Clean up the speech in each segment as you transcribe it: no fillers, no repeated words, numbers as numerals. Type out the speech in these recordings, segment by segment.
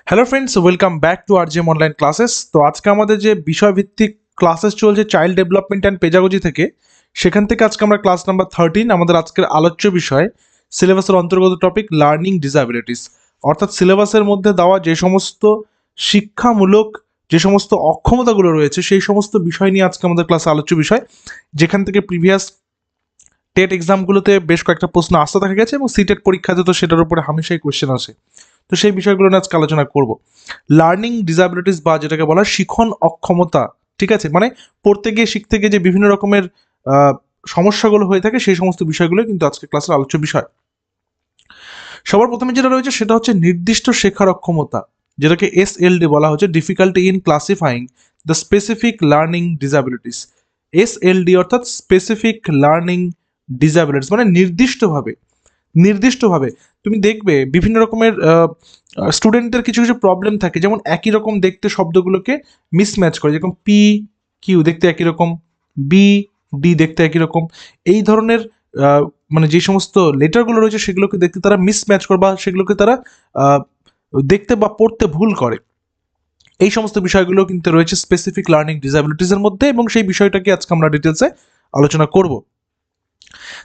Hello friends, welcome back to RJM online classes. তো আজকে আমাদের যে বিষয়ভিত্তিক ক্লাসেস চলছে চাইল্ড ডেভেলপমেন্ট অ্যান্ড পেডাগজি থেকে, সেখান থেকে আজকে আমরা ক্লাস নাম্বার 13 আমাদের আজকের আলোচ্য বিষয় সিলেবাসের অন্তর্গত টপিক লার্নিং ডিসএবিলিটিস। অর্থাৎ সিলেবাসের মধ্যে দেওয়া যে সমস্ত শিক্ষামূলক যে সমস্ত অক্ষমতাগুলো রয়েছে সেই সমস্ত বিষয় নিয়ে আজকে আমাদের ক্লাসে আলোচ্য বিষয়, যেখান থেকে প্রিভিয়াস টেট এক্সামগুলোতে বেশ কয়েকটা প্রশ্ন আসতে দেখা গেছে এবং সিটেট পরীক্ষাতে তো সেটার উপরে হামেশাই কোয়েশ্চেন আসে। তো সেই বিষয়গুলো নিয়ে আজকে আলোচনা করব। লার্নিং ডিসএবিলিটিস বা যেটাকে বলা হয় শিখন অক্ষমতা, ঠিক আছে, মানে পড়তে গিয়ে শিখতে গিয়ে যে বিভিন্ন রকমের আহ, সমস্যাগুলো হয়ে থাকে সেই সমস্ত বিষয়গুলো কিন্তু আজকে ক্লাসের আলোচ্য বিষয়। সবার প্রথমে যেটা রয়েছে সেটা হচ্ছে নির্দিষ্ট শেখার অক্ষমতা, যেটাকে এসএলডি বলা হচ্ছে, difficulty in classifying the specific learning disabilities. SLD অর্থাৎ স্পেসিফিক লার্নিং ডিসএবিলিটিস মানে নির্দিষ্টভাবে তুমি দেখবে বিভিন্ন রকমের স্টুডেন্টদের কিছু কিছু প্রবলেম থাকে, যেমন একই রকম দেখতে শব্দগুলোকে মিসম্যাচ করে, যেরকম পি কিউ দেখতে একই রকম, বি ডি দেখতে একই রকম, এই ধরনের আহ, মানে যে সমস্ত লেটারগুলো রয়েছে সেগুলোকে দেখতে তারা মিসম্যাচ করে বা সেগুলোকে তারা আহ, দেখতে বা পড়তে ভুল করে। এই সমস্ত বিষয়গুলো কিন্তু রয়েছে স্পেসিফিক লার্নিং ডিসএবিলিটিসের মধ্যে এবং সেই বিষয়টাকে আজকে আমরা ডিটেলসে আলোচনা করব।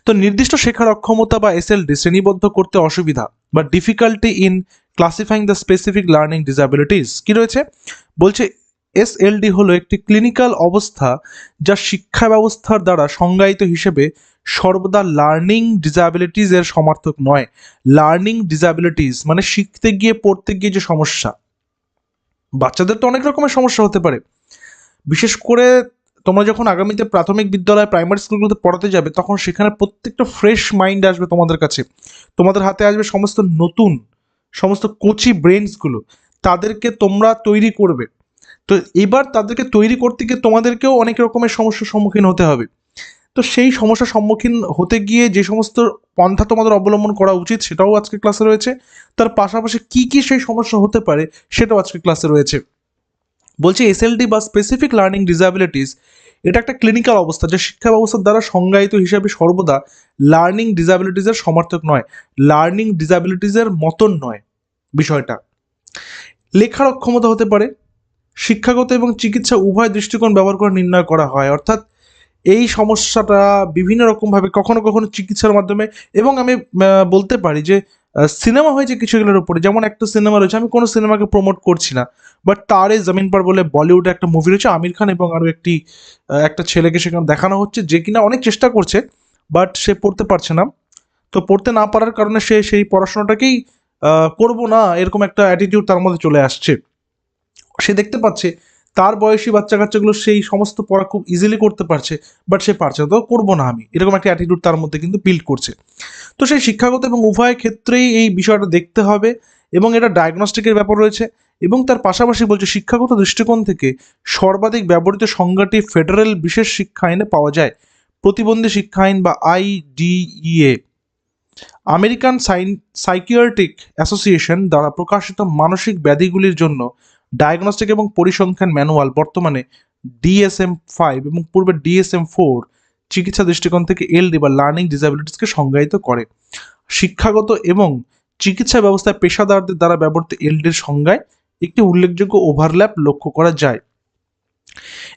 তো নির্দিষ্ট শেখার অক্ষমতা বা এসএলডি শ্রেণীবদ্ধ করতে অসুবিধা বা difficulty in classifying the specific learning disabilities কি রয়েছে বলছে। এসএলডি হলো একটি ক্লিনিক্যাল অবস্থা যা শিক্ষা ব্যবস্থার দ্বারা সংজ্ঞায়িত হিসেবে সর্বদা লার্নিং ডিসএবিলিটিস এর সমার্থক নয়। লার্নিং ডিসএবিলিটিস মানে শিখতে গিয়ে পড়তে গিয়ে যে সমস্যা, বাচ্চাদের তো অনেক রকমের সমস্যা হতে পারে। বিশেষ করে তোমরা যখন আগামীতে প্রাথমিক বিদ্যালয় প্রাইমারি স্কুলগুলোতে পড়াতে যাবে তখন সেখানে প্রত্যেকটা ফ্রেশ মাইন্ড আসবে তোমাদের কাছে, তোমাদের হাতে আসবে সমস্ত নতুন সমস্ত কোচি ব্রেনসগুলো, তাদেরকে তোমরা তৈরি করবে। তো এবার তাদেরকে তৈরি করতে গিয়ে তোমাদেরকেও অনেক রকমের সমস্যার সম্মুখীন হতে হবে। তো সেই সমস্যার সম্মুখীন হতে গিয়ে যে সমস্ত পন্থা তোমাদের অবলম্বন করা উচিত সেটাও আজকে ক্লাসে রয়েছে। তার পাশাপাশি কি কি সেই সমস্যা হতে পারে সেটাও আজকে ক্লাসে রয়েছে। বলছে এসএলডি বা স্পেসিফিক লার্নিং ডিসএবিলিটিস এটা একটা ক্লিনিক্যাল অবস্থা যা শিক্ষা ব্যবস্থার দ্বারা সংজ্ঞায়িত হিসাবে সর্বদা লার্নিং ডিসএবিলিটিসের সমার্থক নয়, লার্নিং ডিসএবিলিটিসের মতন নয় বিষয়টা। লেখার অক্ষমতা হতে পারে, শিক্ষাগত এবং চিকিৎসা উভয় দৃষ্টিকোণ ব্যবহার করে নির্ণয় করা হয়। অর্থাৎ এই সমস্যাটা বিভিন্ন রকমভাবে কখনো কখনো চিকিৎসার মাধ্যমে, এবং আমি বলতে পারি যে সিনেমা হয়েছে কিছু এগুলোর উপরে, যেমন একটা সিনেমা রয়েছে, আমি কোনো সিনেমাকে প্রমোট করছি না, বাট তারে জমিন পার বলে বলিউডে একটা মুভি রয়েছে, আমির খান এবং আরও একটা ছেলেকে সেখানে দেখানো হচ্ছে যে কিনা অনেক চেষ্টা করছে, বাট সে পড়তে পারছে না। তো পড়তে না পারার কারণে সে সেই পড়াশোনাটাকেই করবো না এরকম একটা অ্যাটিটিউড তার মধ্যে চলে আসছে। সে দেখতে পাচ্ছে তার বয়সী বাচ্চা কাচ্চাগুলো সেই সমস্ত পড়া খুব ইজিলি করতে পারছে, বাট সে পারছে না, তো করবো না আমি, এরকম একটা অ্যাটিটিউড তার মধ্যে কিন্তু বিল্ড করছে। তো সেই শিক্ষাগত এবং উভয় ক্ষেত্রেই এই বিষয়টা দেখতে হবে এবং এটা ডায়াগনস্টিকের ব্যাপার রয়েছে। এবং তার পাশাপাশি বলছে শিক্ষাগত দৃষ্টিকোণ থেকে সর্বাধিক ব্যবহৃত সংজ্ঞাটি ফেডারেল বিশেষ শিক্ষা আইনে পাওয়া যায়, প্রতিবন্ধী শিক্ষা আইন বা আইডিইএ, আমেরিকান সাইকিয়াট্রিক অ্যাসোসিয়েশন দ্বারা প্রকাশিত মানসিক ব্যাধিগুলির জন্য ডায়াগনস্টিক এবং পরিসংখ্যান ম্যানুয়াল, বর্তমানে DSM-5 এবং পূর্বে DSM-4, চিকিৎসা দৃষ্টিকোণ থেকে এলডি বা লার্নিং ডিসএবিলিটিসকে সংজ্ঞায়িত করে। শিক্ষাগত এবং চিকিৎসা ব্যবস্থায় পেশাদারদের দ্বারা ব্যবহৃত এলডির সংজ্ঞায় একটি উল্লেখযোগ্য ওভারল্যাপ লক্ষ্য করা যায়।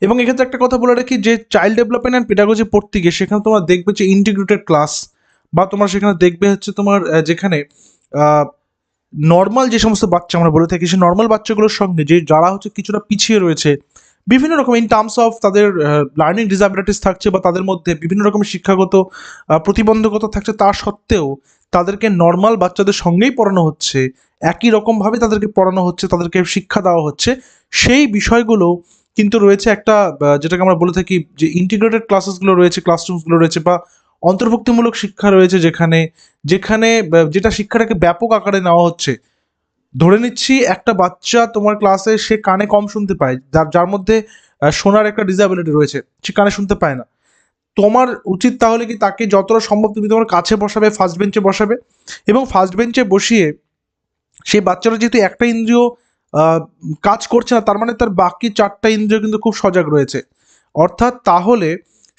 এবং এক্ষেত্রে একটা কথা বলে রাখি যে চাইল্ড ডেভেলপমেন্ট অ্যান্ড পেডাগজি পড়তে গিয়ে সেখানে তোমরা দেখবে যে ইন্টিগ্রেটেড ক্লাস, বা তোমরা সেখানে দেখবে হচ্ছে তোমার যেখানে নর্মাল যে সমস্ত বাচ্চা আমরা বলে থাকি সেই নর্মাল বাচ্চাগুলোর সঙ্গে যে যারা হচ্ছে কিছুটা পিছিয়ে রয়েছে বিভিন্ন রকম ইন টার্মস অফ তাদের লার্নিং ডিসএবিলিটিস থাকছে বা তাদের মধ্যে বিভিন্ন রকমের শিক্ষাগত প্রতিবন্ধকতা থাকছে, তা সত্ত্বেও তাদেরকে নর্মাল বাচ্চাদের সঙ্গেই পড়ানো হচ্ছে, একই রকমভাবে তাদেরকে পড়ানো হচ্ছে, তাদেরকে শিক্ষা দেওয়া হচ্ছে। সেই বিষয়গুলো কিন্তু রয়েছে একটা যেটাকে আমরা বলে থাকি যে ইন্টিগ্রেটেড ক্লাসেসগুলো রয়েছে, ক্লাসরুমসগুলো রয়েছে বা অন্তর্ভুক্তিমূলক শিক্ষা রয়েছে, যেখানে যেখানে যেটা শিক্ষাটাকে ব্যাপক আকারে নেওয়া হচ্ছে। ধরে নিচ্ছি একটা বাচ্চা তোমার ক্লাসে সে কানে কম শুনতে পায়, যার যার মধ্যে শোনার একটা ডিসএবিলিটি রয়েছে, সে কানে শুনতে পায় না। তোমার উচিত তাহলে কি তাকে যতটা সম্ভব তুমি তোমার কাছে বসাবে, ফার্স্ট বেঞ্চে বসাবে, এবং ফার্স্ট বেঞ্চে বসিয়ে সেই বাচ্চাটা যেহেতু একটা ইন্দ্রিয় আহ, কাজ করছে না, তার মানে তার বাকি চারটা ইন্দ্রিয় কিন্তু খুব সজাগ রয়েছে। অর্থাৎ তাহলে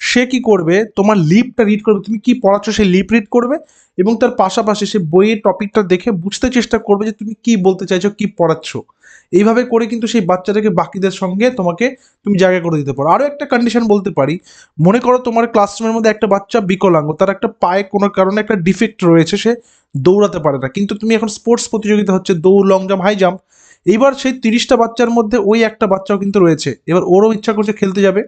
সে কি করবে, তোমার লিপটা রিড করবে, তুমি কি পড়াচ্ছ সেই লিপ রিড করবে, এবং তার পাশাপাশি সে বইয়ের টপিকটা দেখে বুঝতে চেষ্টা করবে যে তুমি কি বলতে চাইছো, কি পড়াচ্ছ। এইভাবে করে কিন্তু সেই বাচ্চাটাকে বাকিদের সঙ্গে তুমি জায়গা করে দিতে পারো। আরও একটা কন্ডিশন বলতে পারি, মনে করো তোমার ক্লাসরুমের মধ্যে একটা বাচ্চা বিকলাঙ্গ, তার একটা পায়ে কোনো কারণে একটা ডিফেক্ট রয়েছে, সে দৌড়াতে পারে না, কিন্তু তুমি এখন স্পোর্টস প্রতিযোগিতা হচ্ছে, দৌড়, লং জাম্প, হাই জাম্প, এইবার সেই 30টা বাচ্চার মধ্যে ওই একটা বাচ্চাও কিন্তু রয়েছে, এবার ওরও ইচ্ছা করছে খেলতে যাবে,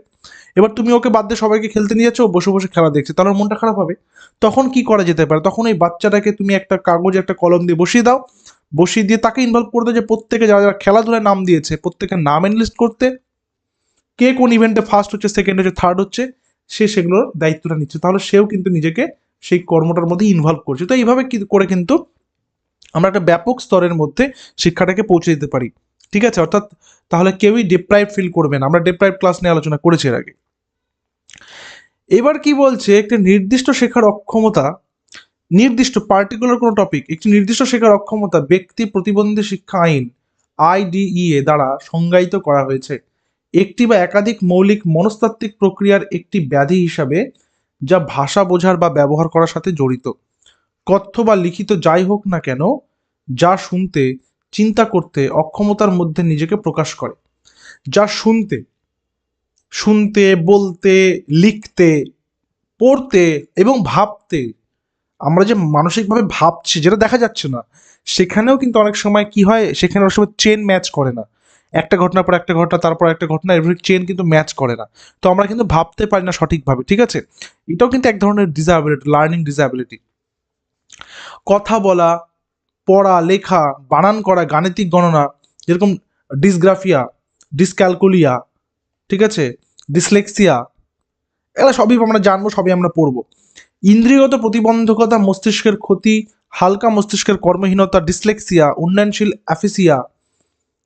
এবার তুমি ওকে বাদ দিয়ে সবাইকে খেলতে নিয়ে যাচ্ছ, ও বসে বসে খেলা দেখছে, তাহলে ওর মনটা খারাপ হবে। তখন কি করা যেতে পারে, তখন এই বাচ্চাটাকে তুমি একটা কাগজে একটা কলম দিয়ে বসিয়ে দাও, বসিয়ে দিয়ে তাকে ইনভলভ করে দাও যে প্রত্যেকে যারা যারা খেলাধুলায় নাম দিয়েছে প্রত্যেকের নাম এনলিস্ট করতে, কে কোন ইভেন্টে ফার্স্ট হচ্ছে, সেকেন্ড হচ্ছে, থার্ড হচ্ছে, সে সেগুলোর দায়িত্বটা নিচ্ছে, তাহলে সেও কিন্তু নিজেকে সেই কর্মটার মধ্যে ইনভলভ করছে। তো এইভাবে করে কিন্তু আমরা একটা ব্যাপক স্তরের মধ্যে শিক্ষাটাকে পৌঁছে দিতে পারি, ঠিক আছে? অর্থাৎ তাহলে কেউই ডিপ্রাইভ ফিল করবে না। আমরা ডিপ্রাইভ ক্লাস নিয়ে আলোচনা করেছি এর আগে। এবার কি বলছে, একটি নির্দিষ্ট শেখার অক্ষমতা, নির্দিষ্ট পার্টিকুলার কোনো টপিক, একটি নির্দিষ্ট শেখার অক্ষমতা ব্যক্তি প্রতিবন্ধী শিক্ষা আইন IDEA দ্বারা সংজ্ঞায়িত করা হয়েছে একটি বা একাধিক মৌলিক মনস্তাত্ত্বিক প্রক্রিয়ার একটি ব্যাধি হিসাবে, যা ভাষা বোঝার বা ব্যবহার করার সাথে জড়িত, কথ্য বা লিখিত যাই হোক না কেন, যা শুনতে, চিন্তা করতে অক্ষমতার মধ্যে নিজেকে প্রকাশ করে। যা শুনতে, শুনতে, বলতে, লিখতে, পড়তে এবং ভাবতে, আমরা যে মানসিকভাবে ভাবছি যেটা দেখা যাচ্ছে না, সেখানেও কিন্তু অনেক সময় কি হয়, সেখানে অনেক সময় চেন ম্যাচ করে না, একটা ঘটনার পর একটা ঘটনা, তারপর একটা ঘটনা, এভাবে চেন কিন্তু ম্যাচ করে না, তো আমরা কিন্তু ভাবতে পারি না সঠিকভাবে, ঠিক আছে? এটাও কিন্তু এক ধরনের ডিসএবিলিটি, লার্নিং ডিসএবিলিটি। কথা বলা, পড়া, লেখা, বানান করা, গাণিতিক গণনা, যেরকম ডিসগ্রাফিয়া, ডিসক্যালকুলিয়া, ঠিক আছে, ডিসলেক্সিয়া, এগুলো সবই আমরা জানবো, সবই আমরা পড়বো। ইন্দ্রিয়গত প্রতিবন্ধকতা, মস্তিষ্কের ক্ষতি, হালকা মস্তিষ্কের কর্মহীনতা, ডিসলেক্সিয়া, উন্নয়নশীল অ্যাফিসিয়া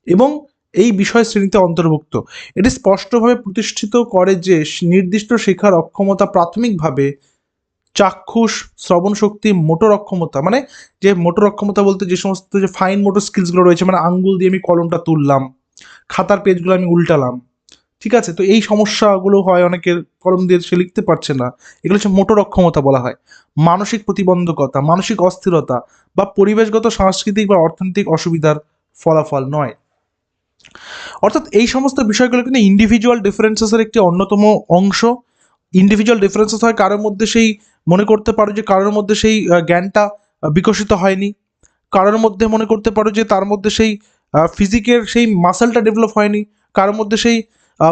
এবং এই বিষয় শ্রেণীতে অন্তর্ভুক্ত। এটি স্পষ্টভাবে প্রতিষ্ঠিত করে যে নির্দিষ্ট শেখার অক্ষমতা প্রাথমিকভাবে চাক্ষুষ, শ্রবণ শক্তি, মোটর অক্ষমতা, মানে যে মোটর অক্ষমতা বলতে যে সমস্ত যে ফাইন মোটর স্কিলসগুলো রয়েছে, মানে আঙ্গুল দিয়ে আমি কলমটা তুললাম, খাতার পেজগুলো আমি উল্টালাম, ঠিক আছে? তো এই সমস্যাগুলো হয় অনেকের, কলম দিয়ে সে লিখতে পারছে না, এগুলো হচ্ছে মোটর অক্ষমতা বলা হয়। মানসিক প্রতিবন্ধকতা, মানসিক অস্থিরতা বা পরিবেশগত, সাংস্কৃতিক বা অর্থনৈতিক অসুবিধার ফলাফল নয়। অর্থাৎ এই সমস্ত বিষয়গুলো কিন্তু ইন্ডিভিজুয়াল ডিফারেন্সেসের একটি অন্যতম অংশ। ইন্ডিভিজুয়াল ডিফারেন্সেস হয় কারোর মধ্যে সেই, মনে করতে পারো যে কারোর মধ্যে সেই জ্ঞানটা বিকশিত হয়নি, কারোর মধ্যে মনে করতে পারো যে তার মধ্যে সেই ফিজিকের সেই মাসেলটা ডেভেলপ হয়নি, কারোর মধ্যে সেই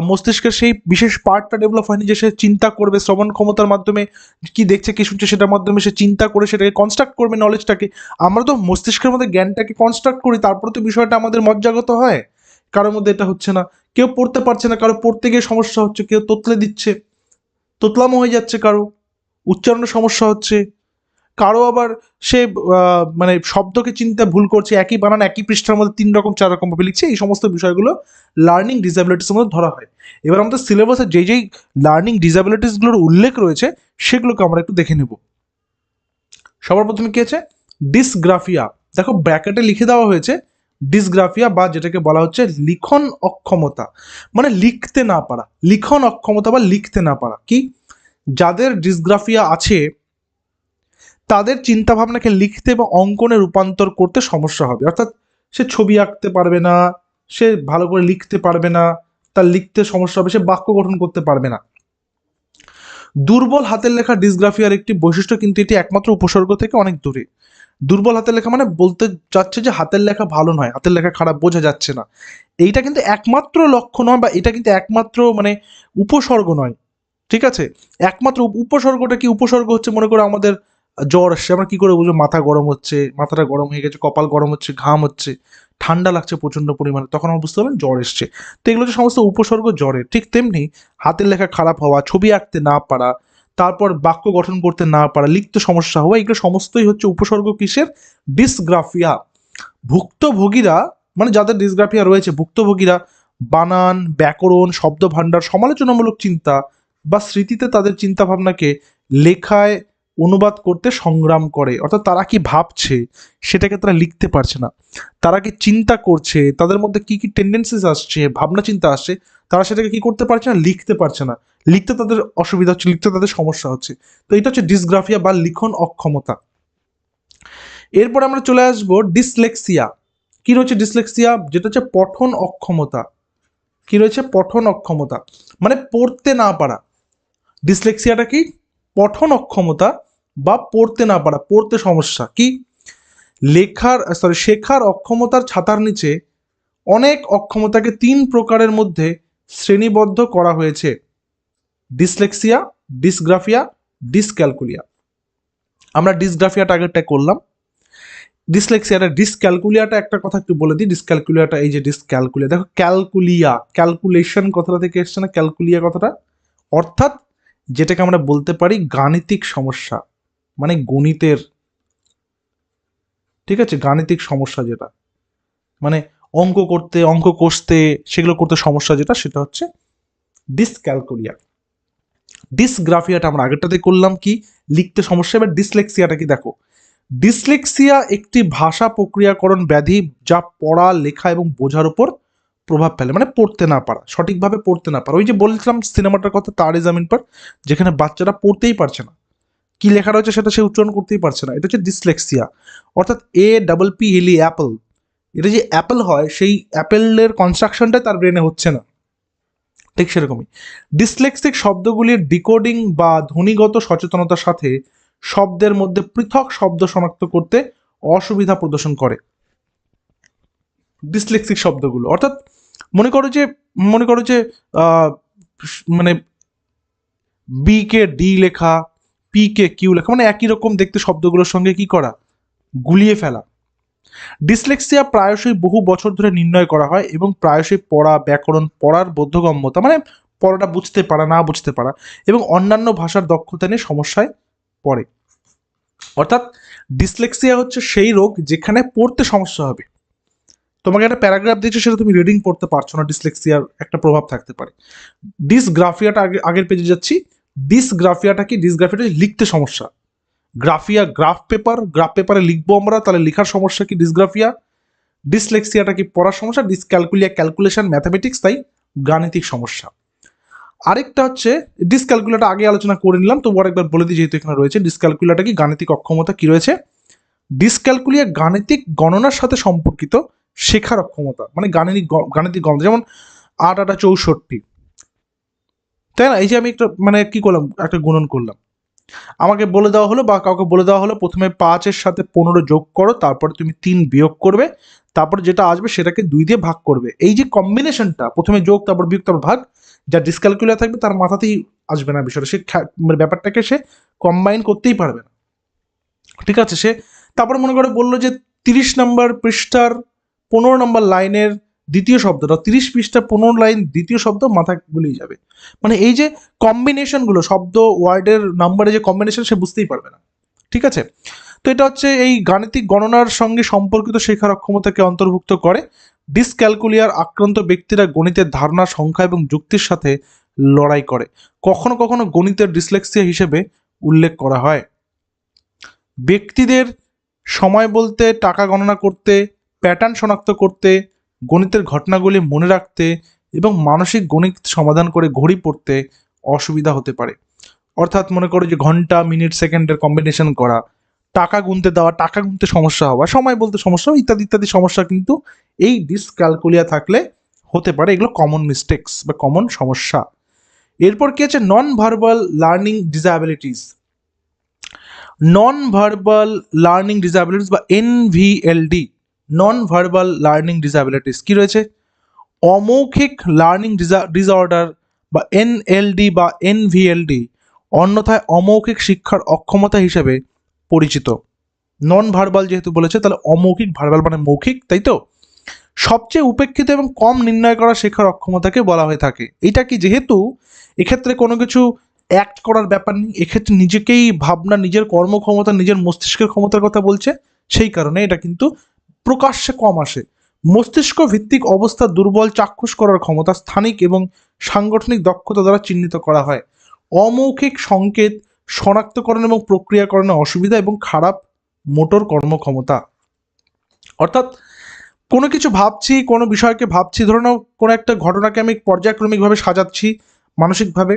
মস্তিষ্কের সেই বিশেষ পার্টটা ডেভেলপ হয়নি যে সে চিন্তা করবে, শ্রবণ ক্ষমতার মাধ্যমে কি দেখছে কি শুনছে সেটার মাধ্যমে সে চিন্তা করে সেটাকে কনস্ট্রাক্ট করবে নলেজটাকে। আমরা তো মস্তিষ্কের মধ্যে জ্ঞানটাকে কনস্ট্রাক্ট করি, তারপরে তো বিষয়টা আমাদের মজ্জাগত হয়। কারোর মধ্যে এটা হচ্ছে না, কেউ পড়তে পারছে না, কারো পড়তে গিয়ে সমস্যা হচ্ছে, কেউ তোতলে দিচ্ছে, তোতলামো হয়ে যাচ্ছে, কারো উচ্চারণের সমস্যা হচ্ছে, কারো আবার সে মানে শব্দকে চিন্তা ভুল করছে, একই বানান একই পৃষ্ঠার মধ্যে 3 রকম 4 রকম ভাবে লিখছে। এই সমস্ত বিষয়গুলো লার্নিং ডিসএবিলিটিসের মধ্যে ধরা হয়। এবার আমাদের সিলেবাসে যেই লার্নিং ডিসএবিলিটিসগুলোর উল্লেখ রয়েছে সেগুলোকে আমরা একটু দেখে নেব। সবার প্রথমে কি আছে, ডিসগ্রাফিয়া। দেখো ব্র্যাকেটে লিখে দেওয়া হয়েছে ডিসগ্রাফিয়া, বা যেটাকে বলা হচ্ছে লিখন অক্ষমতা, মানে লিখতে না পারা, লিখন অক্ষমতা বা লিখতে না পারা। কি, যাদের ডিসগ্রাফিয়া আছে তাদের চিন্তাভাবনাকে লিখতে বা অঙ্কনে রূপান্তর করতে সমস্যা হবে। অর্থাৎ সে ছবি আঁকতে পারবে না, সে ভালো করে লিখতে পারবে না, তার লিখতে সমস্যা হবে, সে বাক্য গঠন করতে পারবে না। দুর্বল হাতের লেখা ডিসগ্রাফিয়ার একটি বৈশিষ্ট্য, কিন্তু এটি একমাত্র উপসর্গ থেকে অনেক দূরে। দুর্বল হাতের লেখা মানে বলতে চাচ্ছে যে হাতের লেখা ভালো নয়, হাতের লেখা খারাপ, বোঝা যাচ্ছে না, এইটা কিন্তু একমাত্র লক্ষ্য নয়, বা এটা কিন্তু একমাত্র মানে উপসর্গ নয়, ঠিক আছে? একমাত্র উপসর্গটা কি, উপসর্গ হচ্ছে মনে করো আমাদের জ্বর আসছে, আমরা কি করে বুঝবো, মাথা গরম হচ্ছে, মাথাটা গরম হয়ে গেছে, কপাল গরম হচ্ছে, ঘাম হচ্ছে, ঠান্ডা লাগছে প্রচণ্ড পরিমাণে, তখন আমরা বুঝতে পারবেন জ্বর এসছে। তো এগুলো হচ্ছে সমস্ত উপসর্গ জ্বরের। ঠিক তেমনি হাতের লেখা খারাপ হওয়া, ছবি আঁকতে না পারা, তারপর বাক্য গঠন করতে না পারা, লিখতে সমস্যা হওয়া, এগুলো সমস্তই হচ্ছে উপসর্গ কিসের, ডিসগ্রাফিয়া। ভুক্তভোগীরা, মানে যাদের ডিসগ্রাফিয়া রয়েছে, ভুক্তভোগীরা বানান, ব্যাকরণ, শব্দভাণ্ডার, সমালোচনামূলক চিন্তা বা স্মৃতিতে তাদের চিন্তাভাবনাকে লেখায় অনুবাদ করতে সংগ্রাম করে, অর্থাৎ তারা কি ভাবছে সেটাকে তারা লিখতে পারছে না, তারা কি চিন্তা করছে, তাদের মধ্যে কি কি টেন্ডেন্সিস আসছে, ভাবনা চিন্তা আসছে, তারা সেটাকে কি করতে পারছে না, লিখতে পারছে না, লিখতে তাদের অসুবিধা হচ্ছে, লিখতে তাদের সমস্যা হচ্ছে। তো এটা হচ্ছে ডিসগ্রাফিয়া বা লিখন অক্ষমতা। এরপর আমরা চলে আসবো ডিসলেক্সিয়া। কি রয়েছে ডিসলেক্সিয়া? যেটা হচ্ছে পঠন অক্ষমতা। কি রয়েছে? পঠন অক্ষমতা, মানে পড়তে না পারা। ডিসলেক্সিয়াটা কি? পঠন অক্ষমতা বা পড়তে না পারা, পড়তে সমস্যা। কি? শেখার অক্ষমতার ছাতার নিচে অনেক অক্ষমতাকে 3 প্রকারের মধ্যে শ্রেণীবদ্ধ করা হয়েছে: ডিসলেক্সিয়া, ডিসগ্রাফিয়া, ডিসক্যালকুলিয়া। আমরা ডিসগ্রাফিয়াটা আগেরটা করলাম। ডিসলেক্সিয়াটা, ডিসক্যালকুলিয়াটা একটা কথা একটু বলে দিই। ডিসক্যালকুলিয়াটা এই যে ডিসক্যালকুলিয়া, দেখো ক্যালকুলিয়া, ক্যালকুলেশন কথাটা থেকে এসছে না ক্যালকুলিয়া কথাটা, অর্থাৎ যেটাকে আমরা বলতে পারি গাণিতিক সমস্যা, মানে গণিতের, ঠিক আছে, গাণিতিক সমস্যা যেটা, মানে অঙ্ক করতে, অঙ্ক কষতে, সেগুলো করতে সমস্যা যেটা, সেটা হচ্ছে ডিসক্যালকুলিয়া। ডিসগ্রাফিয়াটা আমরা আগেরটাতে করলাম, কি লিখতে সমস্যা। এবার ডিসলেক্সিয়াটা কি দেখো, ডিসলেক্সিয়া একটি ভাষা প্রক্রিয়াকরণ ব্যাধি যা পড়া, লেখা এবং বোঝার উপর প্রভাব ফেলে, মানে পড়তে না পারা, সঠিকভাবে পড়তে না পারা। ওই যে বলছিলাম সিনেমাটার কথা, তারে জামিন পার, যেখানে বাচ্চারা পড়তেই পারছে না, কি লেখা রয়েছে সেটা সে উচ্চারণ করতেই পারছে না, এটা হচ্ছে ডিসলেক্সিয়া। অর্থাৎ APPLE অ্যাপল, এটা যে অ্যাপেল হয় সেই অ্যাপেলের কনস্ট্রাকশনটাই তার ব্রেনে হচ্ছে না, ঠিক সেরকমই ডিসলেক্সিক শব্দগুলির ডিকোডিং বা ধ্বনিগত সচেতনতার সাথে শব্দের মধ্যে পৃথক শব্দ শনাক্ত করতে অসুবিধা প্রদর্শন করে। ডিসলেক্সিক শব্দগুলো, অর্থাৎ মনে করো যে আহ, মানে বি কে ডি লেখা, পি কে কিউ লেখা, মানে একই রকম দেখতে শব্দগুলোর সঙ্গে কি করা, গুলিয়ে ফেলা। ডিসলেক্সিয়া প্রায়শই বহু বছর ধরে নির্ণয় করা হয় এবং প্রায়শই পড়া, ব্যাকরণ, পড়ার বোধগম্যতা, মানে পড়াটা বুঝতে পারা, না বুঝতে পারা, এবং অন্যান্য ভাষার দক্ষতা নিয়ে সমস্যায় পড়ে। অর্থাৎ ডিসলেক্সিয়া হচ্ছে সেই রোগ যেখানে পড়তে সমস্যা হবে। তোমাকে একটা প্যারাগ্রাফ দিয়েছে, সেটা তুমি রিডিং পড়তে পারছো না, ডিসলেক্সিয়ার একটা প্রভাব থাকতে পারে। ডিসগ্রাফিয়াটা আগের পেজে যাচ্ছি। ডিসগ্রাফিয়াটা কি? ডিসগ্রাফিয়াটা লিখতে সমস্যা। গ্রাফিয়া গ্রাফ পেপারে লিখবো আমরা, তাহলে লেখার সমস্যা কি? ডিসগ্রাফিয়া। ডিসলেক্সিয়াটা কি? পড়ার সমস্যা। ডিসক্যালকুলিয়া ক্যালকুলেশন, ম্যাথামেটিক্স, তাই গাণিতিক সমস্যা। আরেকটা হচ্ছে ডিসক্যালকুলাটা আগে আলোচনা করে নিলাম, তবু আরেকবার বলে দিই যেহেতু এখানে রয়েছে। ডিসক্যালকুলাটা কি? গাণিতিক অক্ষমতা। কি রয়েছে? ডিসক্যালকুলিয়া গাণিতিক গণনার সাথে সম্পর্কিত শেখার অক্ষমতা, মানে গাণিতিক গণনা, যেমন 8 8 64, তাই না? এই যে আমি একটা মানে কি করলাম, একটা গুণন করলাম, আমাকে বলে দেওয়া হলো বা কাউকে বলে দেওয়া হলো প্রথমে 5-এর সাথে 15 যোগ করো, তারপরে তুমি 3 বিয়োগ করবে, তারপর যেটা আসবে সেটাকে 2 দিয়ে ভাগ করবে। এই যে কম্বিনেশনটা, প্রথমে যোগ, তারপর বিয়োগ, তারপর ভাগ, যা ডিসক্যালকুলিয়া থাকবে তার মাথাতেই আসবে না বিষয়টা, সে মানে ব্যাপারটাকে সে কম্বাইন করতেই পারবে না, ঠিক আছে? সে তারপরে মনে করে বললো যে 30 নম্বর পৃষ্ঠার 15 নম্বর লাইনের দ্বিতীয় শব্দটা, 30 পৃষ্ঠা 15 লাইন দ্বিতীয় শব্দ মাথায় গুলিয়ে যাবে, মানে এই যে কম্বিনেশনগুলো, শব্দ ওয়ার্ডের নাম্বারে যে কম্বিনেশন, সে বুঝতেই পারবে না, ঠিক আছে? তো এটা হচ্ছে এই গাণিতিক গণনার সঙ্গে সম্পর্কিত শেখার অক্ষমতাকে অন্তর্ভুক্ত করে। ডিসক্যালকুলিয়ার আক্রান্ত ব্যক্তিরা গণিতের ধারণা, সংখ্যা এবং যুক্তির সাথে লড়াই করে। কখনো কখনো গণিতের ডিসলেক্সিয়া হিসেবে উল্লেখ করা হয়। ব্যক্তিদের সময় বলতে, টাকা গণনা করতে, প্যাটার্ন শনাক্ত করতে, গণিতের ঘটনাগুলি মনে রাখতে এবং মানসিক গণিত সমাধান করে ঘড়ি পড়তে অসুবিধা হতে পারে। অর্থাৎ মনে করো যে ঘন্টা, মিনিট, সেকেন্ডের কম্বিনেশন করা, টাকা গুনতে দেওয়া, টাকা গুনতে সমস্যা হওয়া, সময় বলতে সমস্যা, ইত্যাদি ইত্যাদি সমস্যা কিন্তু এই ডিসক্যালকুলিয়া থাকলে হতে পারে। এগুলো কমন মিস্টেক্স বা কমন সমস্যা। এরপর কি আছে? Non verbal learning disabilities. Non verbal learning disabilities বা NVLD, non verbal learning disabilities কি রয়েছে? অমৌখিক লার্নিং ডিসঅর্ডার বা NLD বা NVLD, অন্যথায় অমৌখিক শিক্ষার অক্ষমতা হিসেবে পরিচিত। নন ভার্বাল যেহেতু বলেছে, তাহলে অমৌখিক, ভার্বাল মানে মৌখিক, তাই তো? সবচেয়ে উপেক্ষিত এবং কম নির্ণয় করা শেখার অক্ষমতাকে বলা হয়ে থাকে। এটা কি? যেহেতু এক্ষেত্রে কোনো কিছু অ্যাক্ট করার ব্যাপার নেই, এক্ষেত্রে নিজেকেই ভাবনা, নিজের কর্মক্ষমতা, নিজের মস্তিষ্কের ক্ষমতার কথা বলছে, সেই কারণে এটা কিন্তু প্রকাশ্যে কম আসে। মস্তিষ্ক ভিত্তিক অবস্থা দুর্বল, চাক্ষুষ করার ক্ষমতা স্থানিক এবং সাংগঠনিক দক্ষতা দ্বারা চিহ্নিত করা হয়। অমৌখিক সংকেত শনাক্তকরণ এবং প্রক্রিয়াকরণে অসুবিধা এবং খারাপ মোটর কর্মক্ষমতা। অর্থাৎ কোনো কিছু ভাবছি, কোনো বিষয়কে ভাবছি, ধরে নাও কোনো একটা ঘটনাকে আমি পর্যায়ক্রমিকভাবে সাজাচ্ছি মানসিকভাবে,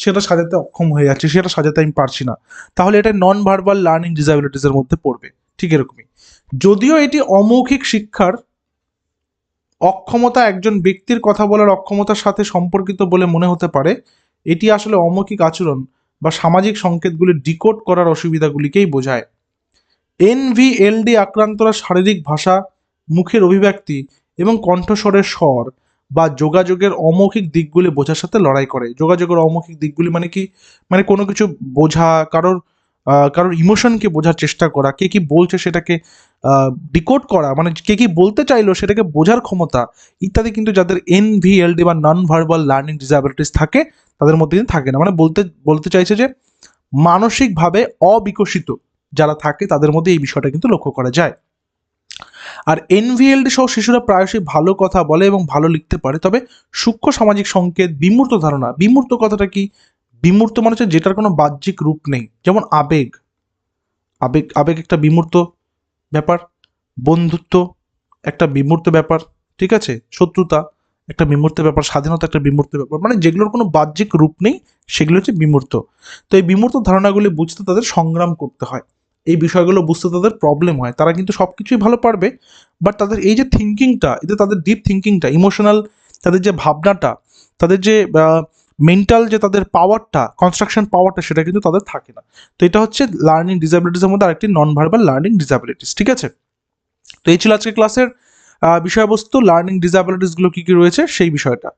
সেটা সাজাতে অক্ষম হয়ে যাচ্ছে, সেটা সাজাতে আমি পারছি না, তাহলে এটা নন ভার্বাল লার্নিং ডিসএবিলিটিসের মধ্যে পড়বে। ঠিক এরকমই, যদিও এটি অমৌখিক শিক্ষার অক্ষমতা একজন ব্যক্তির কথা বলার অক্ষমতার সাথে সম্পর্কিত বলে মনে হতে পারে, এটি আসলে অমৌখিক আচরণ বা সামাজিক সংকেতগুলি ডিকোড করার অসুবিধাগুলিকেই বোঝায়। এনভিএলডি আক্রান্তরা শারীরিক ভাষা, মুখের অভিব্যক্তি এবং কণ্ঠস্বরের স্বর বা যোগাযোগের অমৌখিক দিকগুলি বোঝার সাথে লড়াই করে। যোগাযোগের অমৌখিক দিকগুলি মানে কি? মানে কোনো কিছু বোঝা, কারোর ইমোশনকে বোঝার চেষ্টা করা, কে কি বলছে সেটাকে ডিকোড করা, মানে কে কি বলতে চাইলো সেটাকে বোঝার ক্ষমতা ইত্যাদি, কিন্তু যাদের এনভিএলডি বা নন ভার্বাল লার্নিং ডিসএবিলিটিস থাকে তাদের মধ্যে কিন্তু থাকে না। মানে বলতে চাইছে যে মানসিকভাবে অবিকশিত যারা থাকে তাদের মধ্যে এই বিষয়টা কিন্তু লক্ষ্য করা যায়। আর এনভিএলডি সহ শিশুরা প্রায়শই ভালো কথা বলে এবং ভালো লিখতে পারে, তবে সূক্ষ্ম সামাজিক সংকেত, বিমূর্ত ধারণা, বিমূর্ত কথাটা কি? বিমূর্ত মানে হচ্ছে যেটার কোনো বাহ্যিক রূপ নেই, যেমন আবেগ। আবেগ আবেগ একটা বিমূর্ত ব্যাপার, বন্ধুত্ব একটা বিমূর্ত ব্যাপার, ঠিক আছে, শত্রুতা একটা বিমূর্ত ব্যাপার, স্বাধীনতা একটা বিমূর্ত ব্যাপার, মানে যেগুলোর কোনো বাহ্যিক রূপ নেই সেগুলো হচ্ছে বিমূর্ত। তো এই বিমূর্ত ধারণাগুলি বুঝতে তাদের সংগ্রাম করতে হয়, এই বিষয়গুলো বুঝতে তাদের প্রবলেম হয়। তারা কিন্তু সব কিছুই ভালো পারবে, বাট তাদের এই যে থিঙ্কিংটা, এতে তাদের ডিপ থিঙ্কিংটা, ইমোশনাল তাদের যে ভাবনাটা, তাদের যে মেন্টাল যে তাদের পাওয়ারটা, কনস্ট্রাকশন পাওয়ারটা, সেটা কিন্তু তাদের থাকে না। তো এটা হচ্ছে লার্নিং ডিসএবিলিটিসের মধ্যে আরেকটি নন ভার্বাল লার্নিং ডিসএবিলিটিস। ঠিক আছে, তো এই ছিল আজকে ক্লাসের বিষয়বস্তু, লার্নিং ডিসএবিলিটিসগুলো কী কী রয়েছে সেই বিষয়টা।